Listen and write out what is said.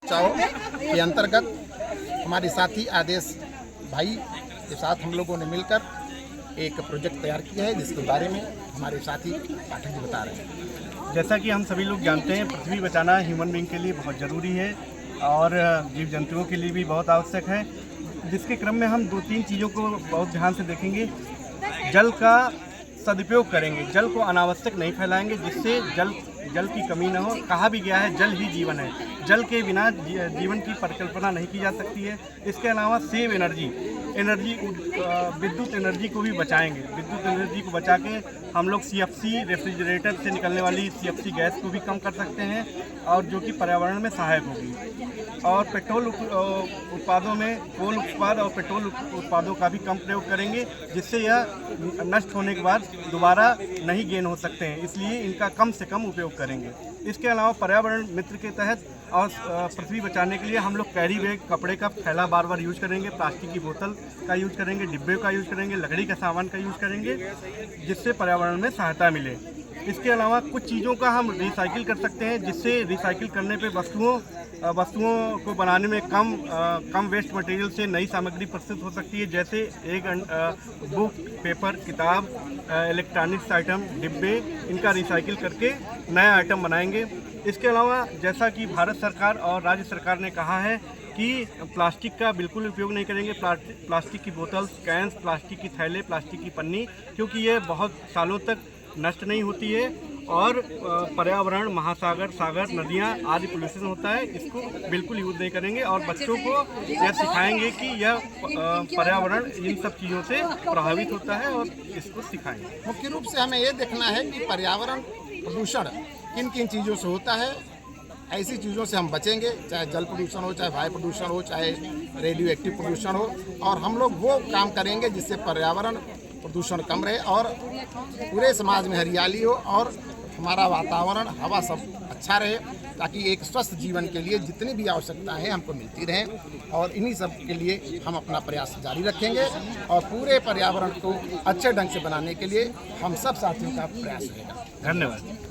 के अंतर्गत हमारे साथी आदेश भाई के साथ हम लोगों ने मिलकर एक प्रोजेक्ट तैयार किया है, जिसके बारे में हमारे साथी पाठक जी बता रहे हैं। जैसा कि हम सभी लोग जानते हैं, पृथ्वी बचाना ह्यूमन बीइंग के लिए बहुत ज़रूरी है और जीव जंतुओं के लिए भी बहुत आवश्यक है, जिसके क्रम में हम 2-3 चीज़ों को बहुत ध्यान से देखेंगे। जल का सदुपयोग करेंगे, जल को अनावश्यक नहीं फैलाएंगे, जिससे जल की कमी न हो। कहा भी गया है जल ही जीवन है, जल के बिना जीवन की परिकल्पना नहीं की जा सकती है। इसके अलावा सेव एनर्जी विद्युत एनर्जी को भी बचाएंगे। विद्युत एनर्जी को बचा के हम लोग CFC रेफ्रिजरेटर से निकलने वाली CFC गैस को भी कम कर सकते हैं, और जो कि पर्यावरण में सहायक होगी। और पेट्रोल उत्पादों में कोल उत्पाद और पेट्रोल उत्पादों का भी कम प्रयोग करेंगे, जिससे यह नष्ट होने के बाद दोबारा नहीं गेन हो सकते हैं, इसलिए इनका कम से कम उपयोग करेंगे। इसके अलावा पर्यावरण मित्र के तहत और पृथ्वी बचाने के लिए हम लोग कैरी बैग, कपड़े का थैला बार बार यूज करेंगे, प्लास्टिक की बोतल का यूज करेंगे, डिब्बे का यूज करेंगे, लकड़ी का सामान का यूज करेंगे, जिससे पर्यावरण में सहायता मिले। इसके अलावा कुछ चीज़ों का हम रिसाइकिल कर सकते हैं, जिससे रिसाइकिल करने पे वस्तुओं को बनाने में कम वेस्ट मटेरियल से नई सामग्री प्रस्तुत हो सकती है, जैसे बुक, पेपर, किताब, इलेक्ट्रॉनिक्स आइटम, डिब्बे, इनका रिसाइकिल करके नया आइटम बनाएंगे। इसके अलावा जैसा कि भारत सरकार और राज्य सरकार ने कहा है कि प्लास्टिक का बिल्कुल उपयोग नहीं करेंगे। प्लास्टिक की बोतल, कैंस, प्लास्टिक की थैले, प्लास्टिक की पन्नी, क्योंकि ये बहुत सालों तक नष्ट नहीं होती है और पर्यावरण, महासागर, सागर, नदियाँ आदि पोल्यूशन होता है, इसको बिल्कुल यूज़ नहीं करेंगे। और बच्चों को यह सिखाएंगे कि यह पर्यावरण इन सब चीज़ों से प्रभावित होता है और इसको सिखाएंगे। मुख्य रूप से हमें ये देखना है कि पर्यावरण प्रदूषण किन किन चीज़ों से होता है। ऐसी चीज़ों से हम बचेंगे, चाहे जल प्रदूषण हो, चाहे वायु प्रदूषण हो, चाहे रेडियो एक्टिव प्रदूषण हो, और हम लोग वो काम करेंगे जिससे पर्यावरण प्रदूषण कम रहे और पूरे समाज में हरियाली हो और हमारा वातावरण, हवा सब अच्छा रहे, ताकि एक स्वस्थ जीवन के लिए जितनी भी आवश्यकताएं हैं हमको मिलती रहें। और इन्हीं सब के लिए हम अपना प्रयास जारी रखेंगे और पूरे पर्यावरण को अच्छे ढंग से बनाने के लिए हम सब साथियों का प्रयास रहेगा। धन्यवाद।